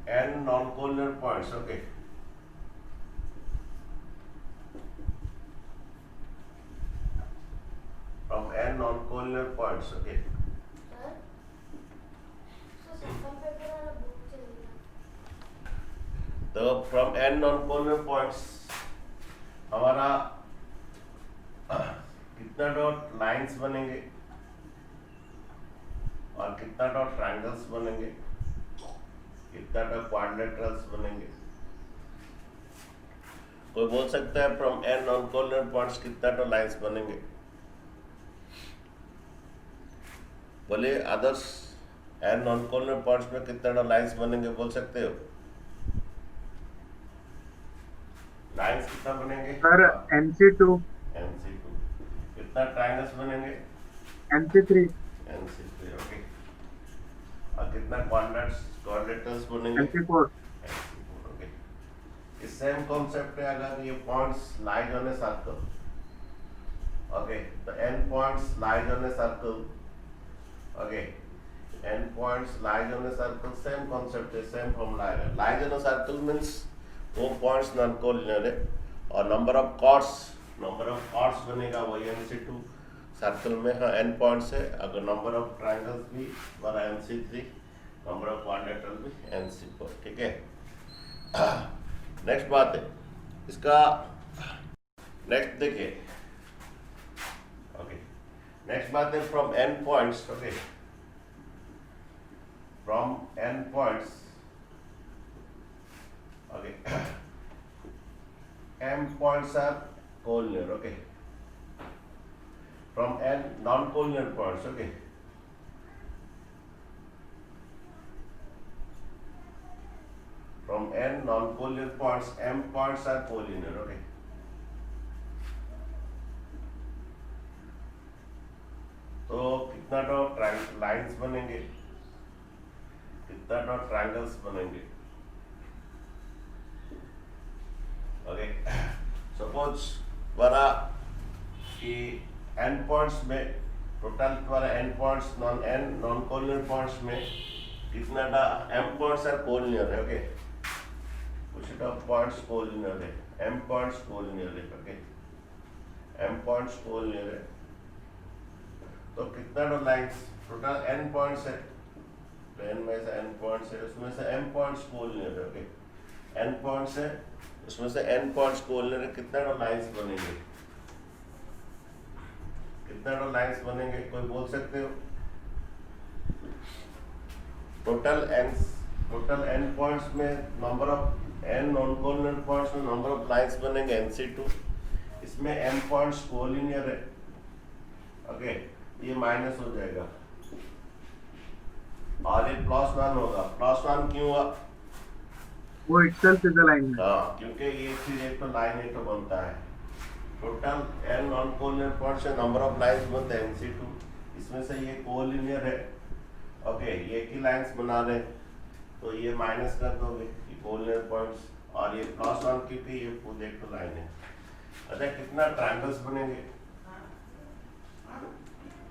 n non-collinear points. Okay. From n non-collinear points. Okay. तो from n non-collinear points हमारा कितना dot lines बनेंगे और कितना डॉट ट्रायंगल्स बनेंगे, कितना डॉट क्वाड्रिलेटरल्स बनेंगे। कोई बोल सकता है फ्रॉम n non-collinear points कितना डॉट लाइंस बनेंगे? बोले आदर्श n non-collinear points में कितना डॉट लाइंस बनेंगे, बोल सकते हो? लाइंस कितना बनेंगे सर NC2 NC2। कितना ट्रायंगल्स बनेंगे NC3 NC3। ओके। और कितना क्वाड्रिलेटरल्स बनेंगे NC4 NC4। ओके। इस सेम कॉन्सेप्ट है अगर ये points lies on a circle. Okay, the n points lies on a circle. Okay, n points lies on a circle, same concept है, same formula है। lies on a circle means वो points non collinear है और number of chords बनेगा वही NC2 circle में। हाँ n points है, अगर नंबर ऑफ ट्रायंगल्स भी बड़ा NC3, नंबर ऑफ क्वाड्रिलेटरल भी NC4। ठीक है। नेक्स्ट बात है इसका, नेक्स्ट देखिए। ओके, नेक्स्ट बात है from n points. Okay, from n points. Okay, m points are collinear. Okay, from n non-collinear points. Okay, from n non-collinear points, m points are collinear. Okay, तो कितना dot lines बनेंगे, कितना dot triangles बनेंगे। Okay, suppose बना कि n points में total तुम्हारा n points non collinear points में कितना m पॉइंट्स आर कोलिनियर है। ओके, कुछ पॉइंट्स कोलिनियर है, m पॉइंट्स कोलिनियर है। ओके, m पॉइंट्स कोलिनियर है तो कितना लाइंस टोटल n पॉइंट्स है, तो n में से n पॉइंट्स है, उसमें से m पॉइंट्स कोलिनियर है। ओके, n पॉइंट्स है उसमें से n पॉइंट्स कोलिनियर है, कितना लाइंस बनेंगे, कितना लाइंस बनेंगे, कोई बोल सकते हो? टोटल n पॉइंट्स में number of n non collinear points में नंबर ऑफ लाइंस बनेंगे NC2। इसमें m पॉइंट्स कोलिनियर है। ओके, ये माइनस हो जाएगा और ये +1 होगा। +1 क्यों हुआ? वो itself is a line है। हाँ, क्योंकि ये चीज एक तो लाइन एक तो बनता है। Total n non collinear points से नंबर ऑफ लाइंस बनते हैं NC2। इसमें से ये कोलिनियर है। ओके, ये की लाइंस बना रहे तो ये माइनस कर दोगे ये कोलिनियर पॉइंट्स और ये +1 क्योंकि ये खुद एक तो लाइन है। अच्छा, कितना ट्रायंगल्स बनेंगे,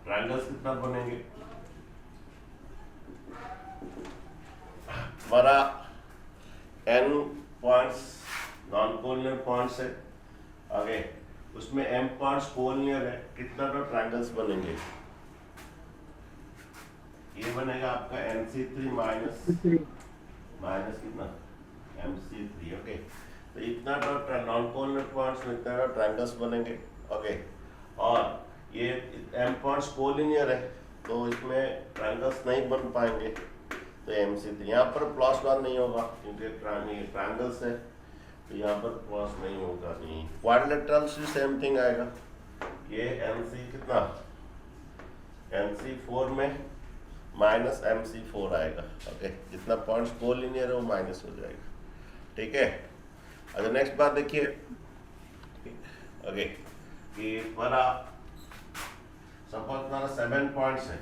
ट्रायंगल्स कितना बनेंगे हमारा n points non collinear points है। आगे उसमें m पॉइंट्स कोलिनियर है, कितना तो ट्रायंगल्स बनेंगे, ये बनेगा आपका NC3 माइनस कितना MC3। ओके, तो इतना तो नॉन कोलिनियर पॉइंट्स में इतना ट्रायंगल्स बनेंगे। ओके, और ये m पॉइंट्स कोलिनियर है तो इसमें ट्रायंगल्स नहीं बन पाएंगे, तो MC3 यहाँ पर +1 नहीं होगा क्योंकि ट्रायंगल्स है तो यहाँ पर प्लस नहीं होगा। नहीं, क्वाड्रिलेटरल्स भी सेम थिंग आएगा। ये MC कितना NC4 में माइनस MC4 आएगा। ओके, जितना पॉइंट्स कोलिनियर है वो माइनस हो जाएगा। ठीक है। अच्छा, नेक्स्ट बात देखिए। ओके, कि हमारा सपोज हमारा 7 पॉइंट्स है,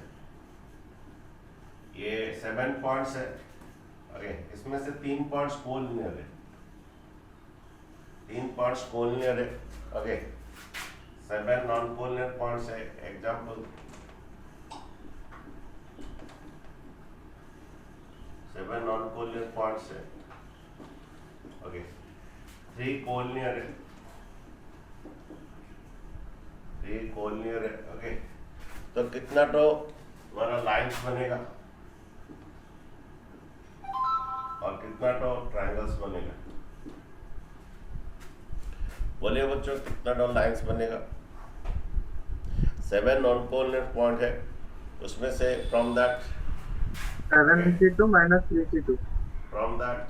ये 7 पॉइंट्स है। ओके, इसमें से 3 पॉइंट्स कोलिनियर है, 3 पॉइंट्स कोलिनियर है। ओके, 7 नॉन कोलिनियर पॉइंट्स है। एग्जाम्पल 7 नॉन कोलिनियर पॉइंट्स है। ओके, 3 कोलिनियर है, 3 कोलिनियर है। ओके, तो कितना तो हमारा लाइन्स बनेगा और कितना तो ट्रायंगल्स बनेगा। बोलिए बच्चों, कितना तो लाइन्स बनेगा? 7 नॉन कोलिनियर पॉइंट है, उसमें से from that 7C2 minus 3C2. from that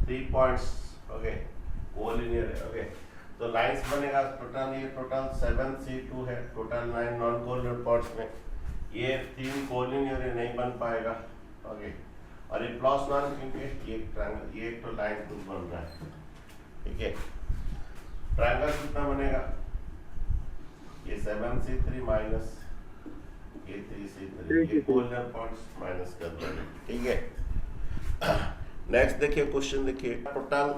3 points, okay, collinear है। ओके, तो लाइंस बनेगा टोटल, ये टोटल 7C2 है, टोटल 9 नॉन कोलिनियर पॉइंट्स में ये 3 कोलिनियर नहीं बन पाएगा। ओके, और ये +1 क्योंकि ये ट्रायंगल, ये तो लाइन कुछ बन रहा है। ठीक है, ट्रायंगल कितना बनेगा? ये 7C3 माइनस ये 3C3, ये कोलिनियर पॉइंट्स माइनस कर देंगे। ठीक है, नेक्स्ट देखिए, क्वेश्चन देखिए। टोटल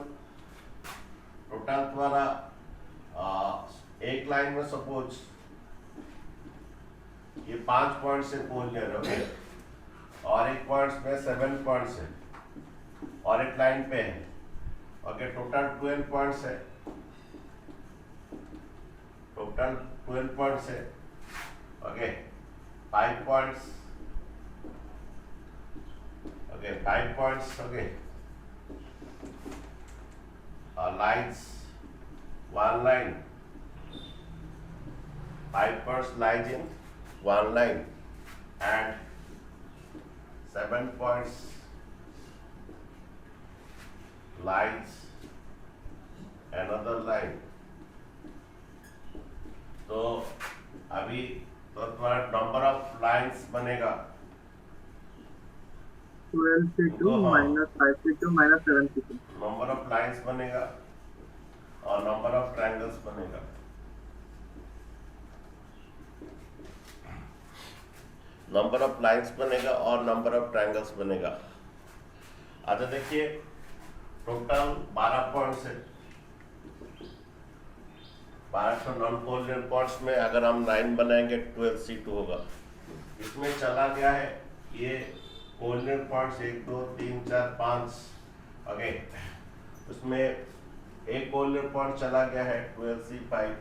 द्वारा एक लाइन में सपोज ये 5 पॉइंट्स से कोलिनियर, ओके, और एक पॉइंट्स में 7 पॉइंट्स है और एक लाइन पे है। ओके, टोटल 12 पॉइंट्स है, टोटल 12 पॉइंट्स है। Okay, 5 points, okay, 5 points, okay, lines, 1 line, 5 points lies in 1 line, and 7 points lies another line. तो अभी तो तुम्हारा नंबर ऑफ लाइंस बनेगा 12C2 minus 5C2 minus 7C2. Number of lines बनेगा और number of triangles बनेगा। Number of lines बनेगा और नंबर ऑफ ट्रायंगल्स बनेगा। अच्छा देखिए, टोटल 12 पॉइंट्स है, 12 नॉन कोलिनियर पॉइंट्स में अगर हम लाइन बनाएंगे 12C2 होगा। इसमें चला गया है ये कोलिनियर पॉइंट्स 1 2 3 4 5, ओके, उसमें एक कोलिनियर पॉइंट चला गया है 12C5,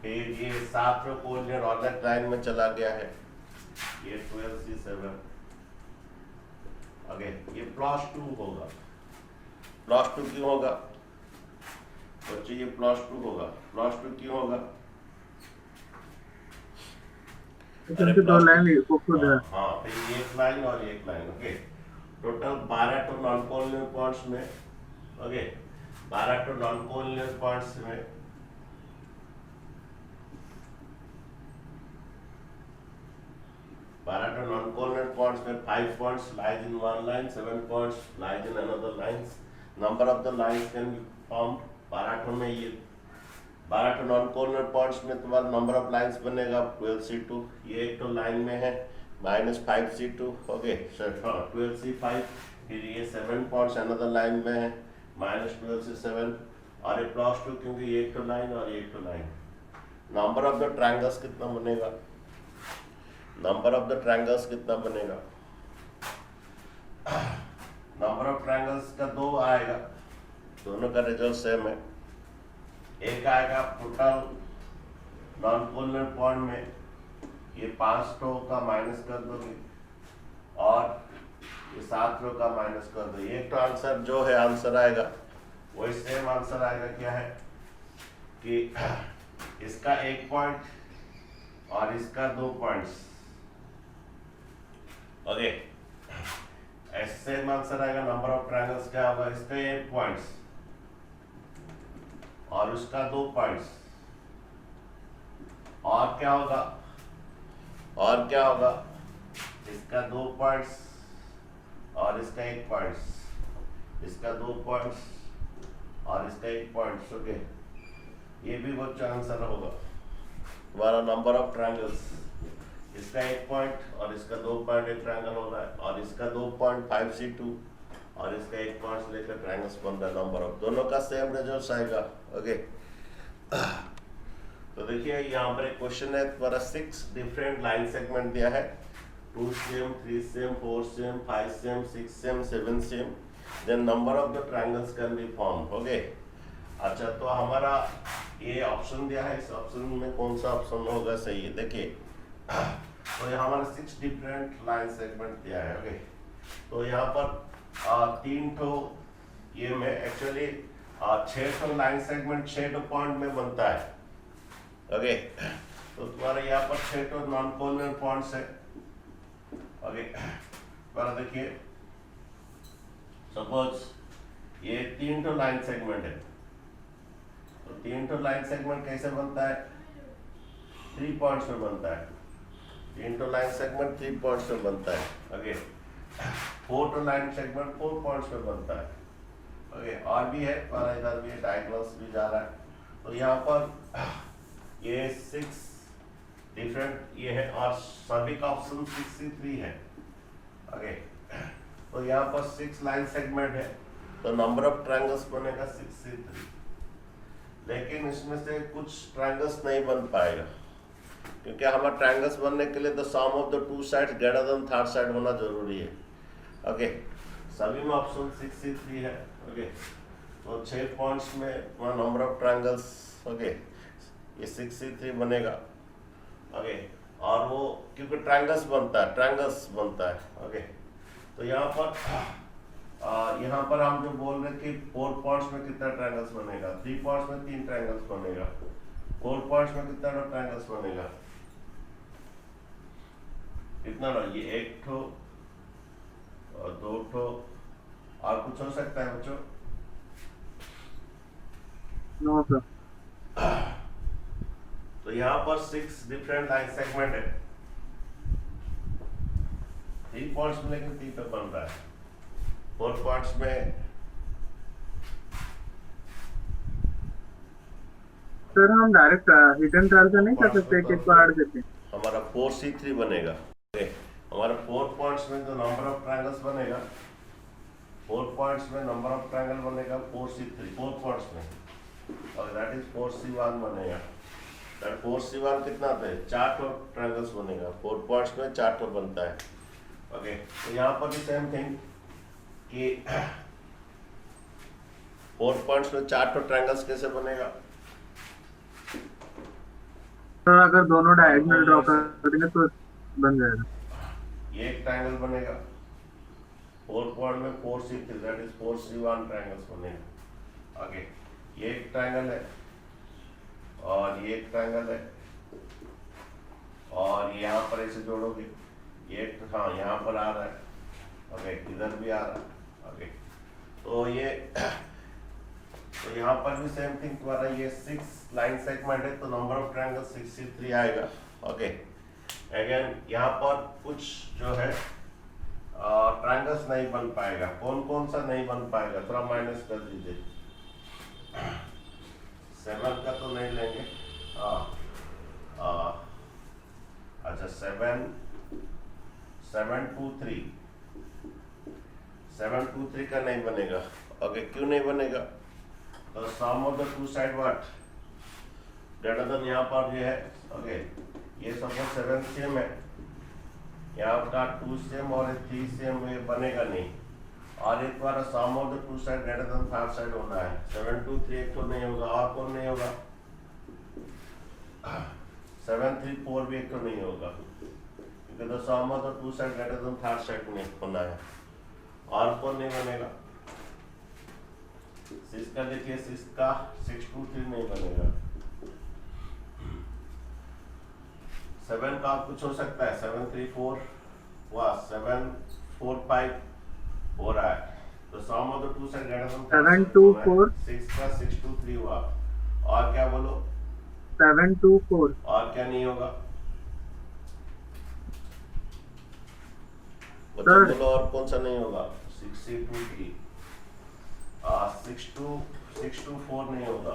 फिर ये 7 कोलिनियर ऑर्डिनेट लाइन में चला गया है ये 12C7। ओके, ये +2 होगा। +2 क्यों होगा बच्चों? ये +2 होगा। +2 क्यों होगा? क्योंकि 2 लाइन को खुद है। हाँ, फिर एक लाइन और एक लाइन। ओके, टोटल 12 तो नॉन कोलिनियर पॉइंट्स में, ओके, 12 तो नॉन कोलिनियर पॉइंट्स में 12 तो नॉन कोलिनियर पॉइंट्स में 5 points lies in 1 line, 7 points lies in another lines. Number of the lines can be formed 12 में, ये 12 नॉन कोलिनियर पॉइंट्स में तुम्हारा नंबर ऑफ लाइंस बनेगा 12C2, ये एक तो लाइन में है -5C2, ओके, 12C5, फिर ये 7 पॉइंट्स अनदर लाइन में है -12C7, और ये +2 क्योंकि ये एक तो लाइन और ये एक तो line. Number of the triangles कितना बनेगा? नंबर ऑफ द ट्रायंगल्स कितना बनेगा? नंबर ऑफ ट्रायंगल्स का 2 आएगा, दोनों का रिजल्ट सेम है। एक आएगा टोटल नॉन कोलिनियर पॉइंट में ये 5 रो का माइनस कर दोगे और ये 7 रो का माइनस कर दो। एक तो आंसर जो है आंसर आएगा वही सेम आंसर आएगा। क्या है कि इसका 1 पॉइंट और इसका 2 पॉइंट्स, ओके, ऐसे सेम आंसर आएगा। नंबर ऑफ ट्रायंगल्स क्या होगा? इसका 1 पॉइंट्स और उसका 2 पॉइंट्स, और क्या होगा? और क्या होगा? इसका 2 पॉइंट्स और इसका 1 पॉइंट्स, इसका 2 पॉइंट्स और इसका 1 पॉइंट्स, ओके, ये भी बच्चा आंसर होगा हमारा नंबर ऑफ ट्रायंगल्स। इसका 1 पॉइंट और इसका 2 पॉइंट एक ट्रायंगल हो रहा है, और इसका 2 पॉइंट 5C2 और इसका 1 पॉइंट लेकर ट्रायंगल्स बन रहा है। नंबर ऑफ दोनों का सेम रिजल्ट आएगा। ओके, तो देखिए यहाँ पर एक क्वेश्चन है, तुम्हारा 6 डिफरेंट लाइन सेगमेंट दिया है 2 same, 3 same, 4 same, 5 same, 6 same, 7 same, then number of the triangles can be formed. Okay. अच्छा, तो हमारा ये ऑप्शन दिया है, इस ऑप्शन में कौन सा ऑप्शन होगा सही है? देखिए, तो यहाँ हमारा 6 डिफरेंट लाइन सेगमेंट दिया है. ओके, तो यहाँ पर 3 ठो ये में एक्चुअली 6 ठो लाइन सेगमेंट 6 ठो पॉइंट में बनता है. ओके, तो तुम्हारे यहाँ पर 6 ठो नॉन कॉर्नर पॉइंट्स है. ओके, पर देखिए, सपोज ये 3 ठो लाइन सेगमेंट है, तो 3 ठो लाइन सेगमेंट कैसे बनता है? 3 पॉइंट्स में बनता है. 3 ठो लाइन सेगमेंट 3 पॉइंट्स में बनता है. ओके, 4 ठो लाइन सेगमेंट 4 पॉइंट्स में बनता है. ओके, और भी है, पर इधर भी डायगोनल्स भी जा रहा है. तो यहाँ पर ये 6 डिफरेंट ये है और सभी का ऑप्शन 63 है. ओके, तो यहाँ पर 6 लाइन सेगमेंट है, तो नंबर ऑफ ट्रायंगल्स बनेगा 63. लेकिन इसमें से कुछ ट्रायंगल्स नहीं बन पाएगा, क्योंकि हमारे ट्रायंगल्स बनने के लिए the sum of the 2 sides greater than third side होना जरूरी है. ओके, सभी में ऑप्शन 63 है. ओके, तो 6 पॉइंट्स में नंबर ऑफ ट्रायंगल्स, ओके, ये 63 बनेगा. ओके, और वो क्योंकि ट्रायंगल्स बनता है. ओके, तो यहाँ पर हम जो बोल रहे कि 4 पॉइंट्स में कितना ट्रायंगल्स बनेगा, 3 पॉइंट्स में 3 ट्रायंगल्स बनेगा, 4 पॉइंट्स में कितना ट्रायंगल्स बनेगा, कितना ना, ये 1 ठो और 2 ठो, और कुछ हो सकता है बच्चों? No sir. तो यहाँ पर 6 डिफरेंट लाइन सेगमेंट है, 3 पॉइंट्स में लेकिन 3 पे बन रहा है. 4 पॉइंट्स में सर हम डायरेक्ट हिडन ट्रायल से नहीं कर सकते, एक को ऐड करके? हमारा 4C3 बनेगा. हमारा 4 पॉइंट्स में जो नंबर ऑफ ट्रायंगल्स बनेगा, 4 पॉइंट्स में नंबर ऑफ ट्रायंगल बनेगा 4C3, 4 पॉइंट्स में, और दैट इज 4C1 बनेगा. दैट 4C1 कितना था? 4 ठो ट्रायंगल्स बनेगा. 4 पॉइंट्स में 4 ठो बनता है. ओके, तो यहाँ पर भी सेम थिंग कि 4 पॉइंट्स में 4 ठो ट्रायंगल्स कैसे बनेगा? सर अगर दोनों डायगोनल ड्रॉ कर देंगे तो बन जाएगा. ये एक ट्रायंगल बनेगा 4 पॉइंट में 4C3, that is 4C1 triangles बनेगा. ओके, ये एक ट्रायंगल है और ये एक ट्रायंगल है, और यहाँ पर ऐसे जोड़ोगे, ये हाँ यहाँ पर आ रहा है. ओके, इधर भी आ रहा है. ओके, तो ये तो यहाँ पर भी सेम थिंग तुम्हारा ये 6 लाइन सेगमेंट है, तो नंबर ऑफ ट्रायंगल 63 आएगा. ओके, अगेन यहाँ पर कुछ जो है ट्रायंगल्स नहीं बन पाएगा. कौन कौन सा नहीं बन पाएगा? थोड़ा माइनस कर दीजिए. 7 का तो नहीं लेंगे. अच्छा, 7 2 3 का नहीं बनेगा. ओके, क्यों नहीं बनेगा? तो sum of the 2 side what greater than, यहाँ पर ये है. ओके, ये सपोज 7 सेम है, यहाँ का 2 सेम और 3 सेम, ये बनेगा नहीं. और एक बार sum of the 2 side greater than third side होना है. 7 2 3 एक तो नहीं होगा, और कौन नहीं होगा? 7 3 4 भी एक तो नहीं होगा, क्योंकि the sum of the 2 side greater than third side नहीं होना है. और कौन नहीं बनेगा? 6 का देखिए, 6 का 6 2 3 नहीं बनेगा. 7 का कुछ हो सकता है, 7 3 4 हुआ, 7 4 5 हो रहा है. तो sum of the 2 side greater than 7 2 4, 6 का 6 2 3 हुआ. और क्या बोलो? 7 2 4. और क्या नहीं होगा? सर बोलो, और कौन सा नहीं होगा? 6 2 3 6 2 4 नहीं होगा.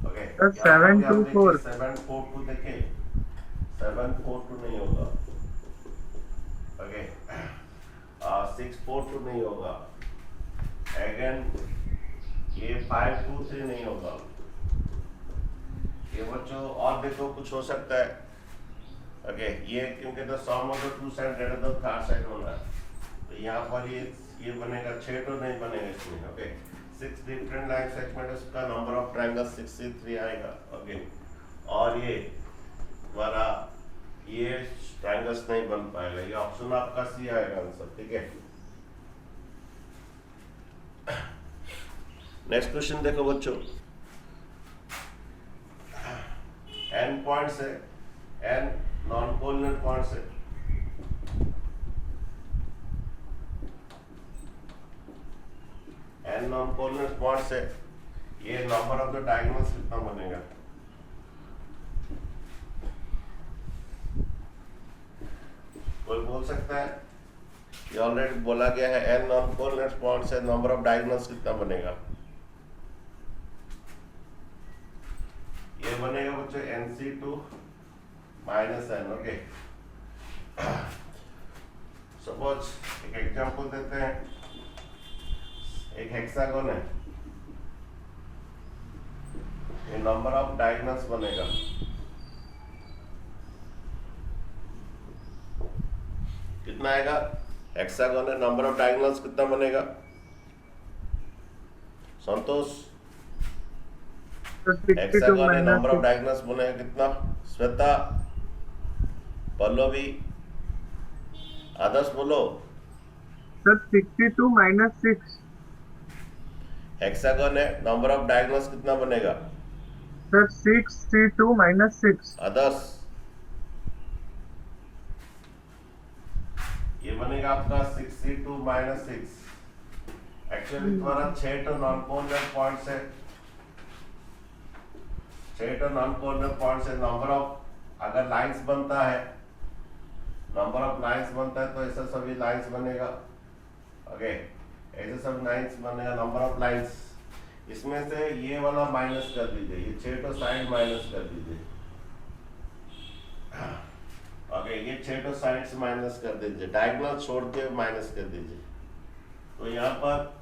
Okay, sir 7 2 4. 7 4 2 देखे, 7 4 2 नहीं होगा. ओके, 6 4 2 नहीं होगा. अगेन ये 5 2 3 नहीं होगा. ये बच्चों और देखो कुछ हो सकता है. ओके, ये क्योंकि the sum of the two side greater the third side होना है, तो यहाँ पर ये बनेगा 6 तो नहीं बनेगा इसमें। ओके, 6 डिफरेंट लाइन सेगमेंट, उसका नंबर ऑफ ट्रायंगल 63 आएगा। ओके, और ये हमारा ये ट्रायंगल्स नहीं बन पाएगा, ये ऑप्शन आपका सी आएगा आंसर। ठीक है, नेक्स्ट क्वेश्चन देखो बच्चों, एन पॉइंट्स है, एन नॉन कोऑर्डिनेट पॉइंट्स है, एन नॉन कोऑर्डिनेट पॉइंट्स है, ये नंबर ऑफ द डायगोनल्स कितना बनेगा? कोई बोल सकता है? ये ऑलरेडी बोला गया है, एन नॉन कोऑर्डिनेट पॉइंट्स है, नंबर ऑफ डायगोनल्स कितना बनेगा? ये बनेगा बच्चों NC2 minus n. Okay, suppose एक एग्जांपल देते हैं, एक हेक्सागोन है, ये नंबर ऑफ डायगोनल्स बनेगा, कितना आएगा? हेक्सागोन है, नंबर ऑफ डायगोनल्स कितना बनेगा? संतोष, हेक्सागोन है, नंबर ऑफ डायगोनल्स बनेगा कितना? श्वेता, पल्लवी, आदर्श बोलो। Sir 62 minus 6। हेक्सागोन है, नंबर ऑफ डायगोनल्स कितना बनेगा? Sir 62 minus 6। आदर्श, ये बनेगा आपका 62 माइनस 6। एक्चुअली तुम्हारा 6 तो नॉन कोऑर्डिनेट पॉइंट्स है, 6 तो नॉन कोऑर्डिनेट पॉइंट्स है। नंबर ऑफ अगर लाइंस बनता है, नंबर ऑफ लाइंस बनता है तो ऐसा सभी लाइंस बनेगा। ओके, ऐसे सब लाइंस बनेगा, नंबर ऑफ लाइंस। इसमें से ये वाला माइनस कर दीजिए, ये 6 तो साइड माइनस कर दीजिए। ओके, ये 6 तो साइड से माइनस कर दीजिए, डायगोनल छोड़ के माइनस कर दीजिए। तो यहाँ पर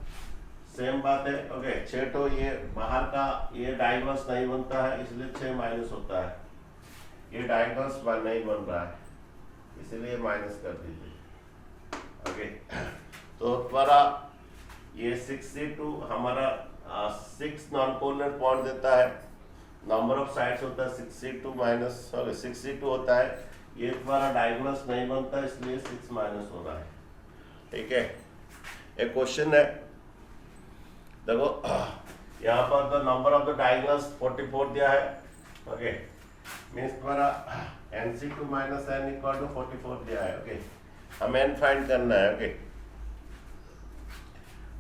सेम बात है। ओके, 6 तो ये बाहर का ये डायगोनल्स नहीं बनता है, इसलिए 6 माइनस होता है। ये डायगोनल्स नहीं बन रहा है, इसलिए माइनस कर दीजिए। ओके, तो तुम्हारा ये 62 हमारा 6 नॉन कोऑर्डिनेट पॉइंट देता है, नंबर ऑफ साइड्स होता है 62 माइनस 62 होता है। ये तुम्हारा डायगोनल्स नहीं बनता, इसलिए 6 माइनस हो रहा है। ठीक है, एक क्वेश्चन है, देखो यहाँ पर the number of the diagonals 44 दिया है। ओके, मीन्स तुम्हारा NC2 minus N equal to 44 दिया है। ओके, हमें एन फाइंड करना है। ओके,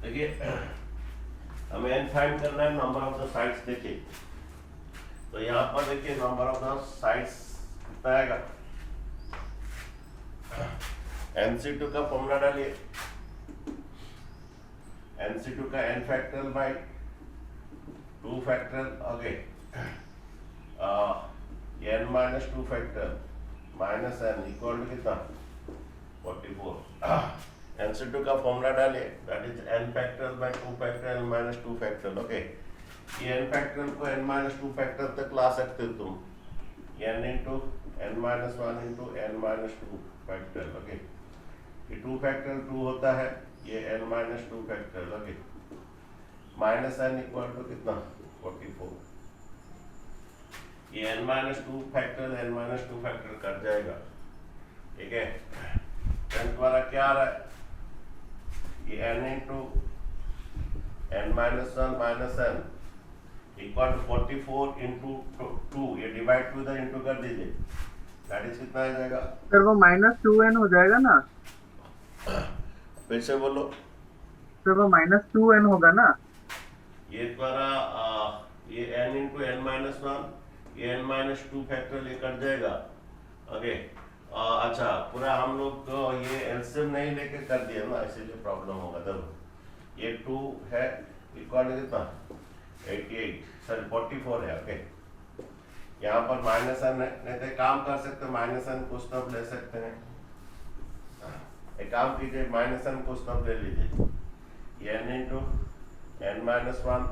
देखिए हमें एन फाइंड करना है, नंबर ऑफ द साइड्स देखिए, तो यहाँ पर देखिए नंबर ऑफ द साइड्स कितना आएगा? NC2 का फॉर्मूला डालिए, NC2 का n factorial by 2 factorial. Okay, ये n minus 2 factorial minus n equal to कितना? 44। NC2 का फॉर्मूला डालिए, that is n factorial by 2 factorial minus 2 factorial. Okay, ये n फैक्टोरियल को n माइनस 2 फैक्टोरियल तक ला सकते हो तुम, n into n minus 1 into n minus 2 factorial. Okay, ये 2 फैक्टोरियल 2 होता है, ये n minus 2 factorial. Okay, minus n equal to कितना? 44। ये n minus 2 factorial n minus 2 factorial cut जाएगा। ठीक है, तो तुम्हारा क्या आ रहा है? ये n into n minus 1 minus n equal to 44 into 2, ये डिवाइड टू इधर इंटू कर दीजिए, दैट इज कितना आ जाएगा? सर वो माइनस 2n हो जाएगा ना? फिर से बोलो। सर वो माइनस 2n होगा ना? ये तुम्हारा ये n इंटू n माइनस 1, ये n माइनस 2 फैक्टोरियल ये कट जाएगा। ओके, अच्छा, पूरा हम लोग ये एलसीएम नहीं लेके कर दिया ना, इसीलिए प्रॉब्लम होगा। तब ये 2 है इक्वल टू कितना? 88, सॉरी 44 है। ओके, यहाँ पर माइनस n नहीं तो काम कर सकते, माइनस n को स्टॉप ले सकते हैं। एक काम कीजिए, माइनस n को स्टॉप ले लीजिए, ये n into n minus 1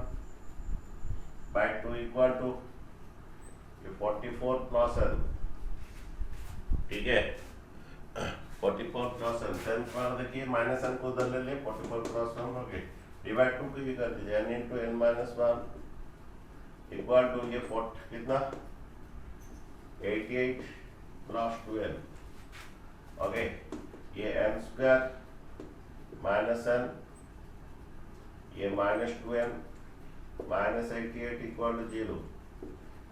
by 2 equal to 44 plus n ठीक है। 44 क्रॉस एन, टेन पर देखिए माइनस एन को उधर ले लिए, 44 क्रॉस एन हो गए, डिवाइड 2 की भी कर दीजिए, n into n minus 1 equal to ये कितना 88 क्रॉस 2n। ओके, ये एन स्क्वायर माइनस एन, ये minus 2n minus 88 equal to 0,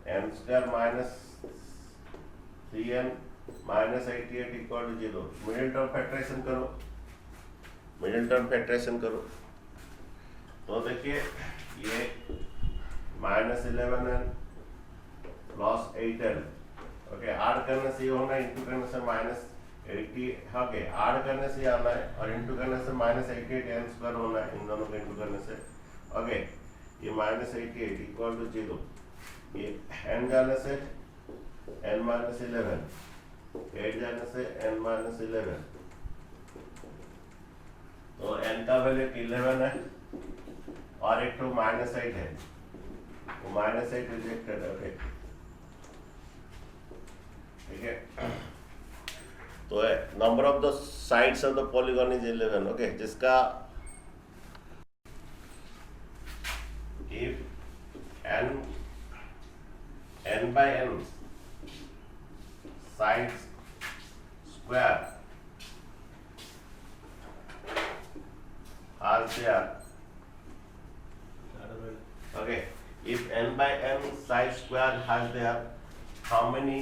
n square minus 3n minus 88 equal to 0। Middle term factorisation करो, मिडिल टर्म फैक्टराइजेशन करो, तो देखिए ये minus 11n plus 8n। Okay, add करने से ये होना, इंटू करने से माइनस 80, ओके ऐड करने से आना है और इंटू करने से माइनस 88 एन स्क्वायर होना है, इन दोनों को इंटू करने से। ओके, ये माइनस 88 इक्वल टू 0, ये n जाने से n माइनस 11, 8 जाने से n माइनस 11, तो n का वैल्यू 11 है और एक तो माइनस 8 है, वो माइनस 8 रिजेक्टेड है। ओके, ठीक है, तो number of the sides of the polygon is 11। Okay, जिसका if n by n sides square are there, okay, if n by n side square has there, how many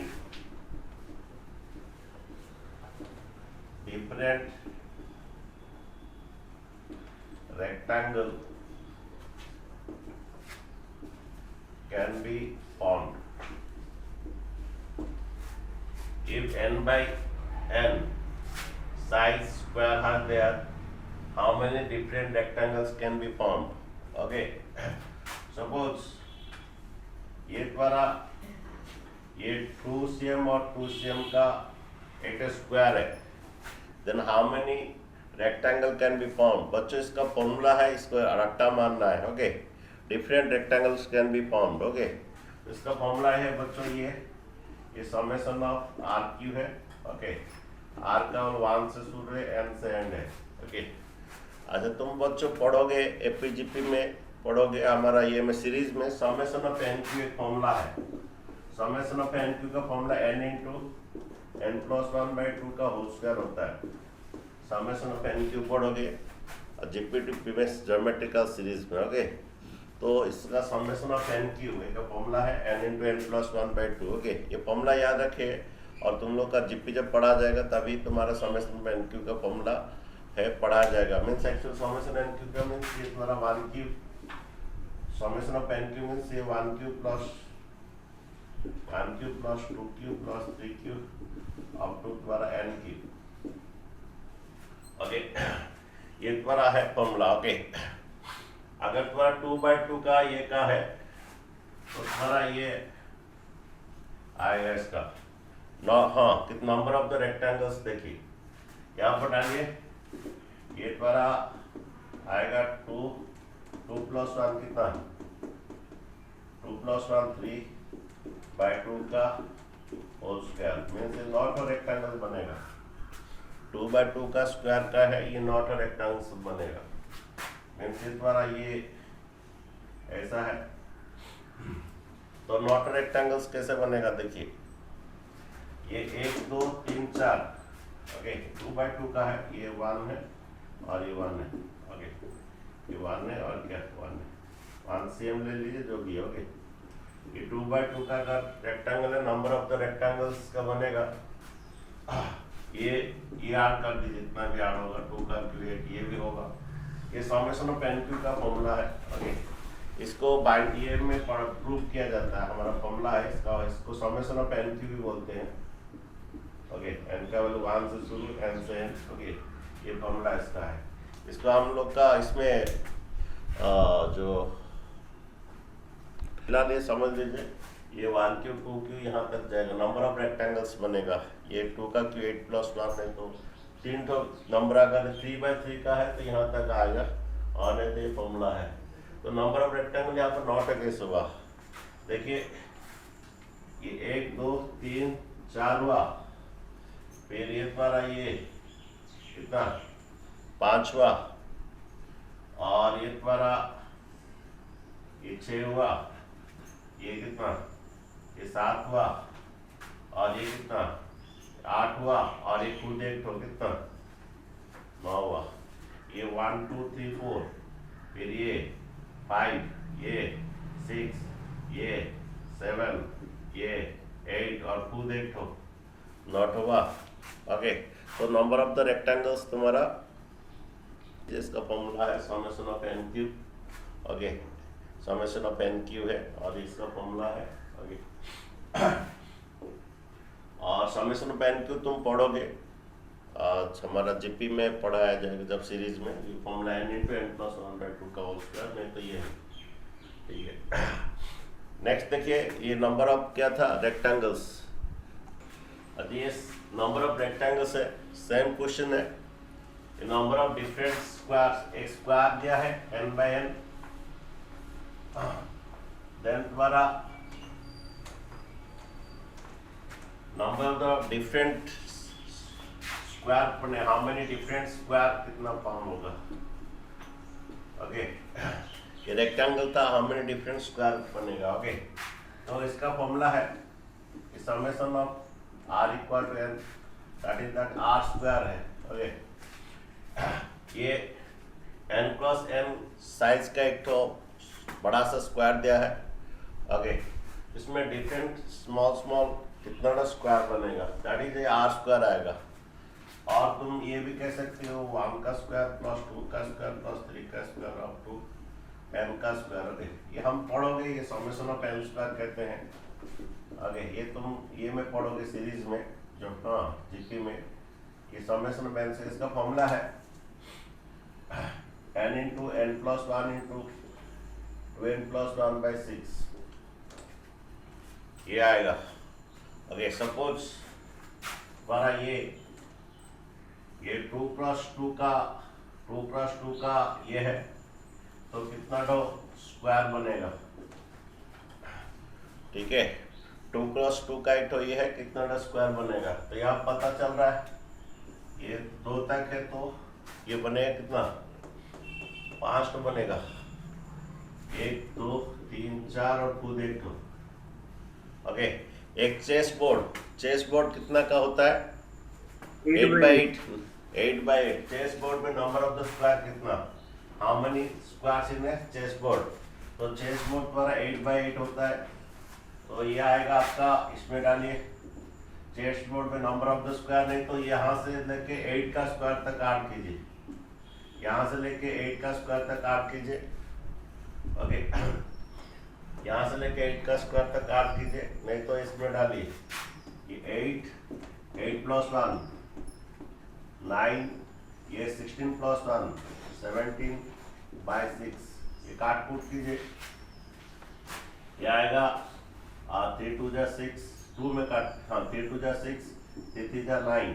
different rectangle can be formed? If n by n size square are there, how many different rectangles can be formed? Okay, suppose ये द्वारा ये 2 cm और 2 cm का एक square है, then how many rectangle can be formed? बच्चों इसका formula है, इसको रट्टा मारना है। Okay, different rectangles can be formed. Okay, इसका फॉर्मूला है बच्चों ये समेशन ऑफ आर क्यू है। ओके, आर का 1 से शुरू है, एन से एंड है। ओके, अच्छा तुम बच्चों पढ़ोगे एपीजीपी में, पढ़ोगे हमारा ये में सीरीज में समेशन ऑफ एन क्यू एक फॉर्मूला है। समेशन ऑफ एन क्यू का formula n into n plus 1/2 का होल स्क्वायर होता है। समेशन ऑफ एन क्यू पढ़ोगे जीपीटी में ज्योमेट्रिकल सीरीज में। ओके, तो इसका समेशन ऑफ एन क्यू एक फॉर्मूला है n into n plus 1/2। Okay, ये फॉर्मूला याद रखे और तुम लोग का जीपी जब पढ़ा जाएगा तभी तुम्हारा समेशन ऑफ एन क्यू का फॉर्मूला है पढ़ा जाएगा। Means actual summation n cube का मीन्स ये तुम्हारा 1 cube, summation of n cube means ये 1 cube plus 2 cube plus 3 cube up to तुम्हारा एन क्यूब। ओके, ये तुम्हारा है फॉर्मूला। ओके, अगर तुम्हारा 2/2 का ये का है तो तुम्हारा ये आएगा इसका हाँ, कितना नंबर ऑफ द रेक्टेंगल्स देखिए यहाँ पर डालिए, ये तुम्हारा आएगा 2 प्लस 1 कितना, 2 प्लस 1 3/2 का whole square means not a rectangle बनेगा। 2/2 का स्क्वायर का है, ये नॉट अ रेक्टेंगल बनेगा। मीन्स द्वारा ये ऐसा है, तो नॉट अ रेक्टेंगल्स कैसे बनेगा देखिए, ये 1 2 3 4। ओके, 2/2 का है, ये 1 है और ये 1 है। ओके, ये 1 है और क्या 1 है, 1 cm ले लीजिए जो भी है। ओके, ये 2/2 का अगर रेक्टेंगल है, नंबर ऑफ द रेक्टेंगल्स का बनेगा ये ऐड कर दीजिए, जितना भी ऐड होगा 2 का क्यूब ये भी होगा। ये समेशन ऑफ एन क्यू का फॉर्मूला है। ओके, इसको बाइंड ईयर में प्रूव किया जाता है, हमारा फॉर्मूला है इसका, इसको समेशन ऑफ एन क्यू भी बोलते हैं। ओके, एन का वैल्यू 1 से शुरू एन से एन। ओके, ये फॉर्मूला इसका है। इसको हम लोग का इसमें जो फिलहाल ये समझ लीजिए, ये 1 क्यू 2 क्यू यहाँ तक जाएगा, नंबर ऑफ रेक्टेंगल्स बनेगा। ये 2 का क्यू 8 प्लस 1 है, तो 3 तो नंबर अगर 3/3 का है तो यहाँ तक आएगा और नहीं तो ये फॉर्मूला है। तो नंबर ऑफ रेक्टेंगल यहाँ पर नॉट अगेंस्ट होगा। देखिए ये 1 2 3 4 हुआ, फिर ये तुम्हारा ये कितना 5वां, और ये तुम्हारा ये 6 हुआ, ये कितना ये 7 हुआ, और ये कितना 8 हुआ, और ये खुद एक तो कितना 9 हुआ। ये 1 2 3 4, फिर ये 5, ये 6, ये 7, ये 8, और खुद एक तो नॉट हुआ। ओके, तो नंबर ऑफ द रेक्टेंगल्स तुम्हारा जिसका फॉर्मूला है summation of n cube. Okay, summation of n cube है और इसका फॉर्मूला है। ओके, और समेशन ऑफ एन क्यूब तुम पढ़ोगे आज हमारा जीपी में पढ़ाया जाएगा जब सीरीज में। ये formula n into n plus 1/2 का होल स्क्वायर में, तो ये है। ठीक है, नेक्स्ट देखिए, ये नंबर ऑफ क्या था रेक्टेंगल्स। ये नंबर ऑफ रेक्टेंगल्स है, सेम क्वेश्चन है। नंबर ऑफ डिफरेंट स्क्वायर, एक स्क्वायर दिया है n/n, देन तुम्हारा number of the different square बने, हाउ मेनी डिफरेंट स्क्वायर कितना फॉर्म होगा। ओके, ये रेक्टेंगल था, हाउ मेनी डिफरेंट स्क्वायर बनेगा। ओके, तो इसका फॉर्मूला है summation of r equal to n, that is that r square है। ओके, ये n प्लस n साइज का एक तो बड़ा सा स्क्वायर दिया है। ओके, इसमें डिफरेंट स्मॉल स्मॉल कितना का स्क्वायर बनेगा, दैट इज r स्क्वायर आएगा। और तुम ये भी कह सकते हो 1 का स्क्वायर प्लस 2 का स्क्वायर प्लस 3 का स्क्वायर अप टू n का स्क्वायर। ओके, ये हम पढ़ोगे, ये समेशन ऑफ n स्क्वायर कहते हैं। ओके, ये तुम ये में पढ़ोगे सीरीज में जो जीपी में, ये समेशन ऑफ n से इसका फॉर्मूला है n into n plus 1 into 2n plus 1/6, ये आएगा। ओके, सपोज हमारा ये 2 प्लस 2 का ये है, तो कितना तो स्क्वायर बनेगा। ठीक है, 2 प्लस 2 का एक तो ये है, कितना का स्क्वायर बनेगा। तो यहाँ पता चल रहा है ये 2 तक है, तो ये बनेगा कितना 5 तो बनेगा, 1 2 3 4 और खुद एक तो। ओके, एक चेस बोर्ड कितना का होता है 8/8 चेस बोर्ड में नंबर ऑफ द स्क्वायर कितना, how many squares in chess board. तो चेस बोर्ड द्वारा 8/8 होता है, तो ये आएगा आपका, इसमें डालिए चेस बोर्ड में नंबर ऑफ द स्क्वायर, नहीं तो यहाँ से लेके 8 का स्क्वायर तक ऐड कीजिए, यहाँ से लेके 8 का स्क्वायर तक ऐड कीजिए। ओके, यहाँ से लेके 8 का स्क्वायर तक ऐड कीजिए, नहीं तो इसमें डालिए ये 8 प्लस 1 9, ये 16 प्लस 1 17/6, ये काट कूट कीजिए, ये आएगा 3 2 जा 6, 2 में काट, 3 2 जा 6, 3 3 जा 9,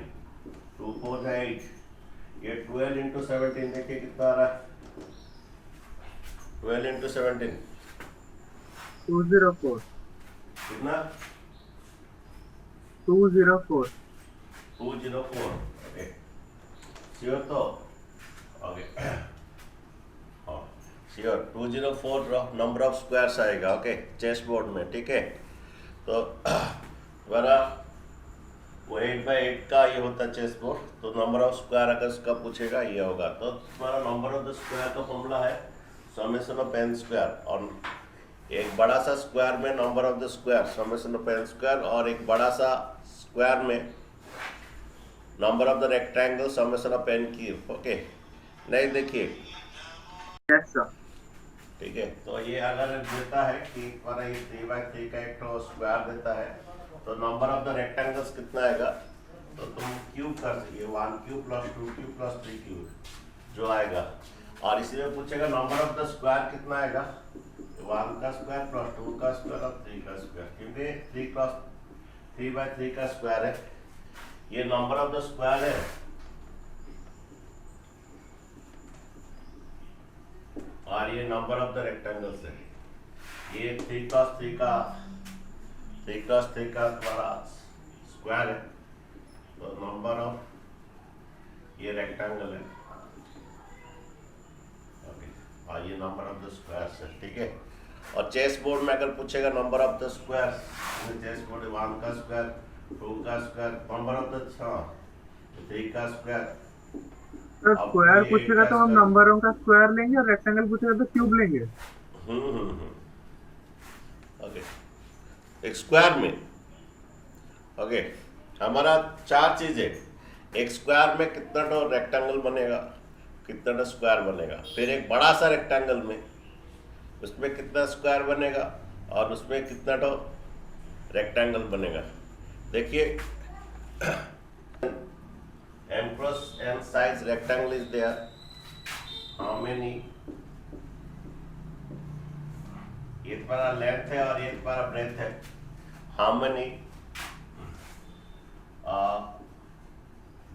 2 4 जा 8, ये 12 इंटू 17 देखिए कितना आ रहा है, 12 इंटू 17 204, कितना 204। 204। ओके, श्योर तो। Okay, sure 204 number of squares आएगा। ओके, चेस बोर्ड में। ठीक है, तो हमारा वो 8/8 का ये होता है चेस बोर्ड, तो नंबर ऑफ स्क्वायर अगर उसका पूछेगा ये होगा। तो तुम्हारा नंबर ऑफ द स्क्वायर का फॉर्मूला है समेशन ऑफ n स्क्वायर, और एक बड़ा सा स्क्वायर में number of the square summation of n square, और एक बड़ा सा स्क्वायर में number of the rectangle summation of n cube. Okay, नहीं देखिए, यस सर। ठीक है, तो ये अगर देता है कि हमारा ये 3/3 का एक तो स्क्वायर देता है, तो नंबर ऑफ द रेक्टेंगल्स कितना आएगा, तो तुम क्यूब कर सकते 1 cube plus 2 cube plus 3 cube जो आएगा। और इसी में पूछेगा नंबर ऑफ द स्क्वायर कितना आएगा, 1 का स्क्वायर प्लस 2 का स्क्वायर और 3 का स्क्वायर, क्योंकि 3/3 का स्क्वायर है, ये नंबर ऑफ द स्क्वायर है। और ये नंबर ऑफ द रेक्टेंगल्स है, ये 3 क्रॉस 3 का तुम्हारा स्क्वायर है, तो नंबर ऑफ ये रेक्टेंगल है, ओके, और ये नंबर ऑफ द स्क्वायर्स है, ठीक है। और चेस बोर्ड में अगर पूछेगा number of the squares, chess board 1 का स्क्वायर, 2 का स्क्वायर, नंबर ऑफ द 3 का स्क्वायर। तो अब स्क्वायर ये पूछेगा का तो हम स्क्वायर, नंबरों का स्क्वायर लेंगे, और रेक्टेंगल पूछेगा तो क्यूब लेंगे। ओके, एक स्क्वायर में, ओके, हमारा 4 चीजें, एक स्क्वायर में कितना तो रेक्टेंगल बनेगा, कितना तो स्क्वायर बनेगा, फिर एक बड़ा सा रेक्टेंगल में उसमें कितना स्क्वायर बनेगा और उसमें कितना तो रेक्टेंगल बनेगा। देखिए m cross n size rectangle is there, how many, ये तुम्हारा लेंथ है और ये तुम्हारा ब्रेथ है, how many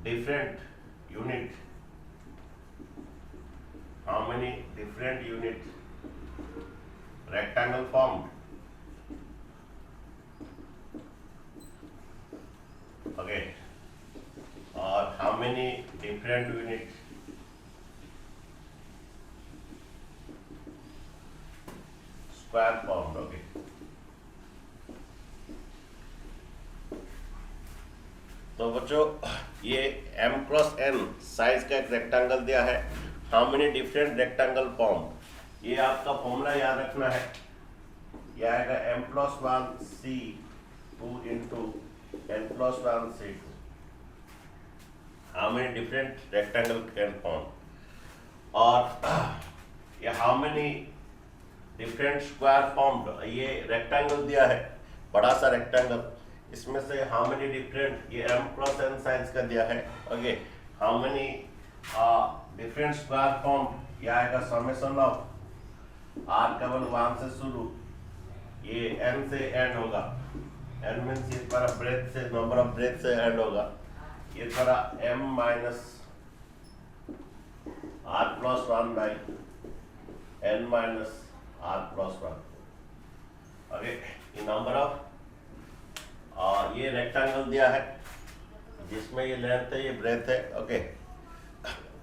different unit, how many different unit rectangle formed, okay, or how many different unit square formed, okay। तो बच्चों ये m क्रॉस n साइज का एक रेक्टेंगल दिया है, how many different rectangle form, ये आपका फॉर्मूला याद रखना है, ये आएगा m plus 1 c2 into n plus 1 c2, how many different rectangle can form, और ये how many different square formed, ये रेक्टेंगल दिया है बड़ा सा रेक्टेंगल, इसमें से हाउ मेनी डिफरेंट, ये m क्रॉस n साइज का दिया है, okay, how many different square form, ये आएगा समेशन ऑफ r केवल 1 से शुरू, ये n से एंड होगा, n मीन्स ये पर ब्रेथ से, नंबर ऑफ ब्रेथ से एंड होगा, ये पर m minus r plus 1 by n minus r plus 1, okay, ये नंबर ऑफ, और ये रेक्टेंगल दिया है जिसमें ये लेंथ है, ये ब्रेथ है, ओके,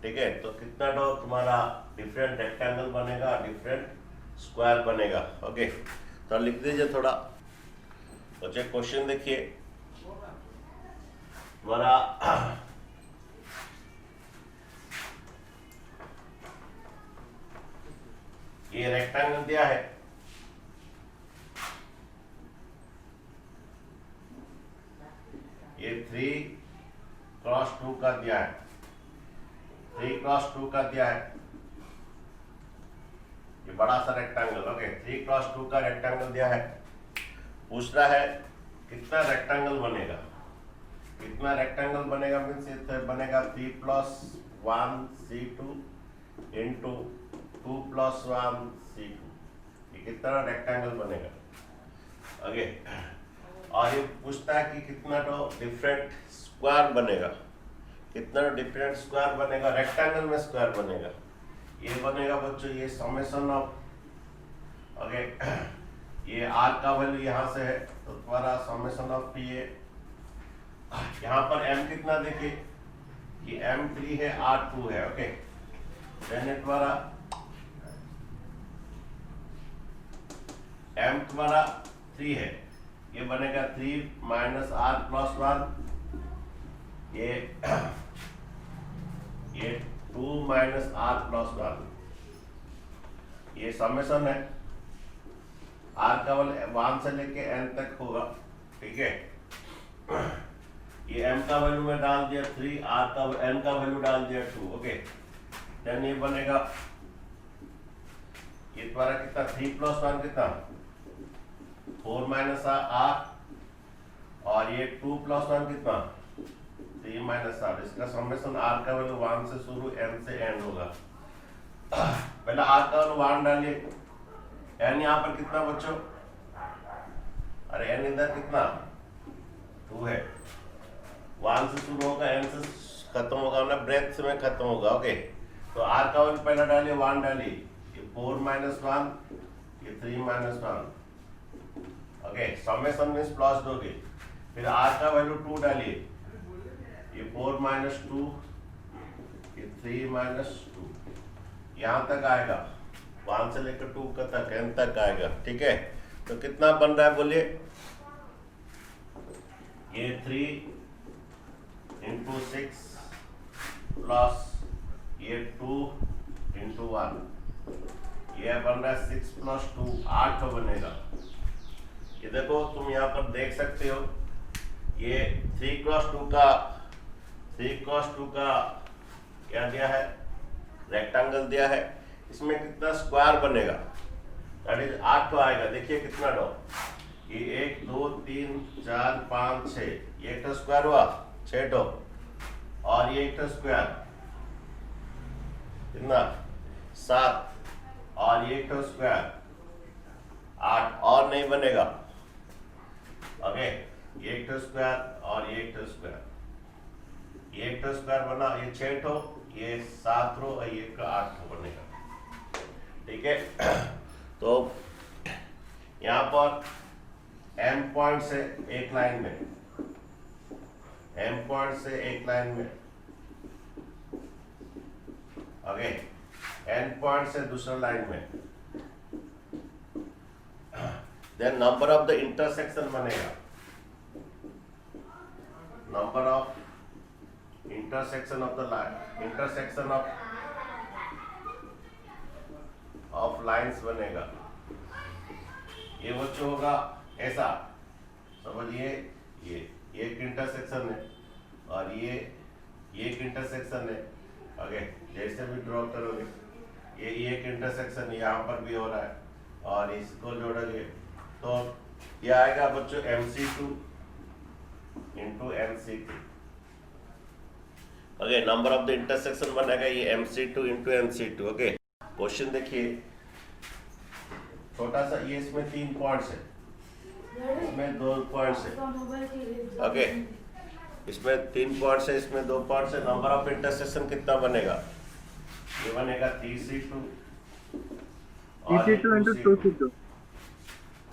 ठीक है। तो कितना तो तुम्हारा डिफरेंट रेक्टेंगल बनेगा, डिफरेंट स्क्वायर बनेगा, ओके। तो लिख दीजिए थोड़ा बच्चे, क्वेश्चन देखिए तुम्हारा ये रेक्टेंगल दिया है, ये 3 क्रॉस 2 का दिया है, 3 क्रॉस 2 का दिया है, ये बड़ा सा रेक्टेंगल, ओके, 3 क्रॉस 2 का रेक्टेंगल दिया है, पूछ रहा है कितना रेक्टेंगल बनेगा, कितना रेक्टेंगल बनेगा मीन्स ये बनेगा 3 plus 1 c2 into 2 plus 1 c2, ये कितना रेक्टेंगल बनेगा, ओके। और ये पूछता है कि कितना तो डिफरेंट स्क्वायर बनेगा, कितना तो डिफरेंट स्क्वायर बनेगा, रेक्टेंगल में स्क्वायर बनेगा, ये बनेगा बच्चों, ये समेशन ऑफ, ओके, ये r का वैल्यू यहाँ से है तो तुम्हारा समेशन ऑफ, ये यहाँ पर m कितना देखिए कि m3 है, r2 है, ओके, देन तुम्हारा m तुम्हारा 3 है, ये बनेगा 3 माइनस r प्लस 1, ये 2 माइनस r प्लस 1, ये समेशन है, r का वैल्यू 1 से लेके n तक होगा, ठीक है। ये m का वैल्यू में डाल दिया 3, r का n का वैल्यू डाल दिया 2, ओके, देन ये बनेगा, ये तुम्हारा कितना 3 प्लस 1 कितना 4 माइनस r, और ये 2 प्लस 1 कितना 3 माइनस r, इसका समेशन r का वैल्यू 1 से शुरू n से एंड होगा, पहले r का वैल्यू 1 डालिए, n यहाँ पर कितना बच्चों, अरे n इधर कितना 2 है, 1 से शुरू होगा n से खत्म होगा ना, ब्रेथ में खत्म होगा, ओके। तो r का वैल्यू पहले डालिए 1 डालिए, ये 4 माइनस 1, ये 3 minus 1, okay, summation means plus दोगे, फिर r का वैल्यू 2 डालिए, ये 4 माइनस 2, ये 3 माइनस 2, यहाँ तक आएगा, 1 से लेकर 2 का तक n तक आएगा। ठीक है, तो कितना बन रहा है बोलिए, ये 3 इंटू 6 प्लस ये 2 इंटू 1, ये बन रहा है 6 प्लस 2, 8 बनेगा। ये देखो तुम यहाँ पर देख सकते हो, ये 3 क्रॉस 2 का क्या दिया है, रेक्टेंगल दिया है, इसमें कितना स्क्वायर बनेगा, दैट इज 8 आएगा। देखिए कितना डॉ, ये 1 2 3 4 5 6, ये एक स्क्वायर हुआ 6 डॉ, और ये एक स्क्वायर कितना 7, और ये एक स्क्वायर 8, और नहीं बनेगा। ओके, ये एक स्क्वायर और ये एक स्क्वायर, ये एक स्क्वायर बना, ये 6 ठो, ये 7 रो और ये 8 ठो बनेगा। ठीक है, तो यहाँ पर m पॉइंट से एक लाइन में, m पॉइंट से एक लाइन में, ओके, n पॉइंट से दूसरा लाइन में, then number of the intersection बनेगा, number of intersection of the line, intersection of lines बनेगा। ये बच्चों होगा ऐसा, समझिए, ये एक इंटरसेक्शन है और ये एक इंटरसेक्शन है। ओके, जैसे भी ड्रॉ करोगे, ये एक इंटरसेक्शन यहाँ पर भी हो रहा है, और इसको जोड़ोगे तो ये आएगा बच्चों MC2 into MC2। Okay, number of the intersection बनेगा ये MC2 into MC2। Okay, question देखिए, छोटा सा, ये इसमें 3 पॉइंट्स है, इसमें 2 पॉइंट्स है। ओके, इसमें 3 पॉइंट्स है, इसमें 2 पॉइंट्स है, नंबर ऑफ इंटरसेक्शन कितना बनेगा, ये बनेगा 3C2 और 2C2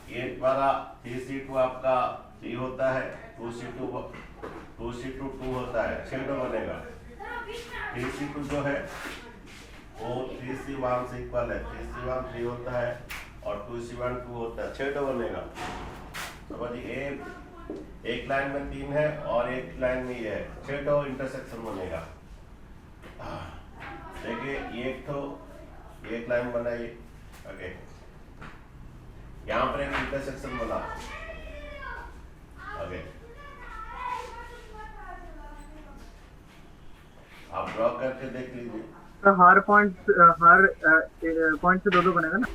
ये द्वारा 3C2 आपका 3 होता है, 2C2 2 होता है, 6 बनेगा। 3C2 जो है वो 3C1 से इक्वल है, 3C1 3 होता है और 2C1 2 होता है, 6 बनेगा। समझिए, एक लाइन में 3 है और एक लाइन में ये है, 6 इंटरसेक्शन बनेगा। देखिए, ये एक लाइन बनाइए। ओके, यहाँ पर एक इंटरसेक्शन बना। ओके, आप ड्रॉ करके देख लीजिए। तो हर पॉइंट से 2 बनेगा ना।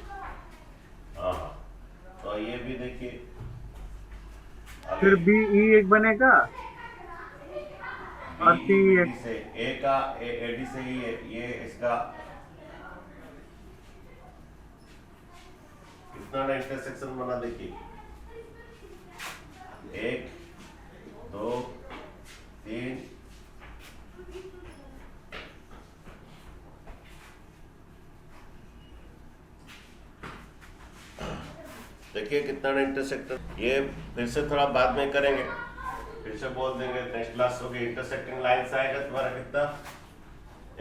हाँ, तो ये भी देखिए, फिर BE एक बनेगा और C एक से A का AD से ही है, ये इसका कितना ना इंटरसेक्शन बना, देखिए 1 2 3 देखिए कितना ना इंटरसेक्टर। ये फिर से थोड़ा बाद में करेंगे, फिर से बोल देंगे, नेक्स्ट क्लास होगी। इंटरसेक्टिंग लाइन से आएगा तुम्हारा कितना,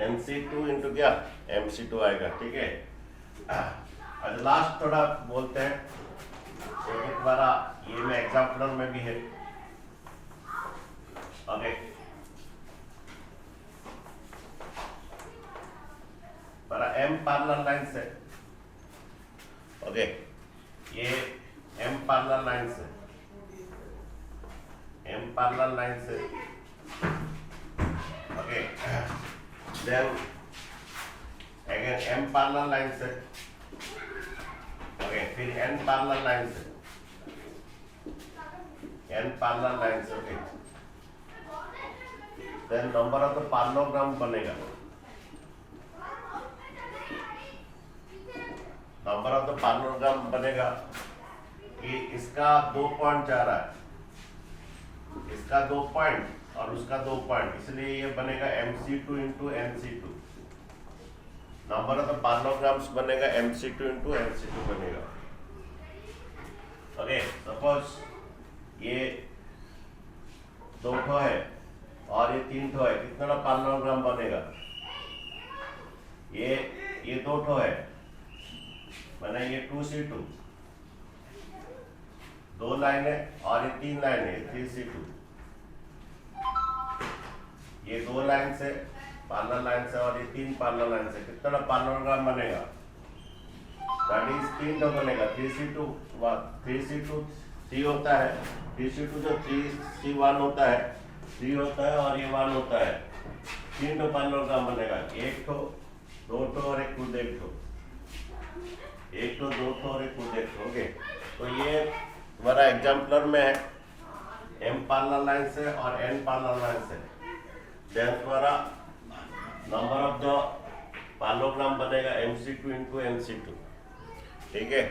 MC2 इंटू क्या MC2 आएगा। ठीक है, अच्छा लास्ट थोड़ा बोलते हैं, क्योंकि तुम्हारा ये में एग्जाम्पलर में भी है। ओके, हमारा M पैरेलल लाइन से, ओके, ये M पैरेलल लाइन से, M पैरेलल लाइन से, okay, then again M parallel line से, ओके, फिर N पैरेलल लाइन से, N पैरेलल लाइन से, okay, then number of the parallelogram बनेगा, नंबर ऑफ द पैरेललोग्राम बनेगा कि इसका 2 पॉइंट जा रहा है, इसका 2 पॉइंट और उसका 2 पॉइंट, इसलिए ये बनेगा MC2 into MC2। Number of the parallelograms बनेगा MC2 इंटू MC2 बनेगा। ओके, सपोज ये 2 है, और ये 3 ठो है, कितना पैरेललोग्राम बनेगा? ये 2 ठो है, माने ये 2C2, 2 लाइन है, और ये 3 लाइन है, 3C2। ये 2 लाइन से पैरेलल लाइन से और ये 3 पैरेलल लाइन से कितना पैरेललोग्राम बनेगा? दैट इज 3 ठो बनेगा। 3C2 3 होता है, 3C2 जो 3C1 होता है, 3 होता है और ये 1 होता है। 3 ठो पैरेललोग्राम बनेगा, 1 ठो, 2 ठो और 1 खुद 1 ठो, 1 ठो, 2 ठो और 1 खुद 1 ठो। ओके, तो ये हमारा एग्जाम्पलर में है M पैरेलल लाइन से और N पैरेलल लाइन से, देन हमारा नंबर ऑफ द पैरेललोग्राम बनेगा MC2 into NC2। ठीक है।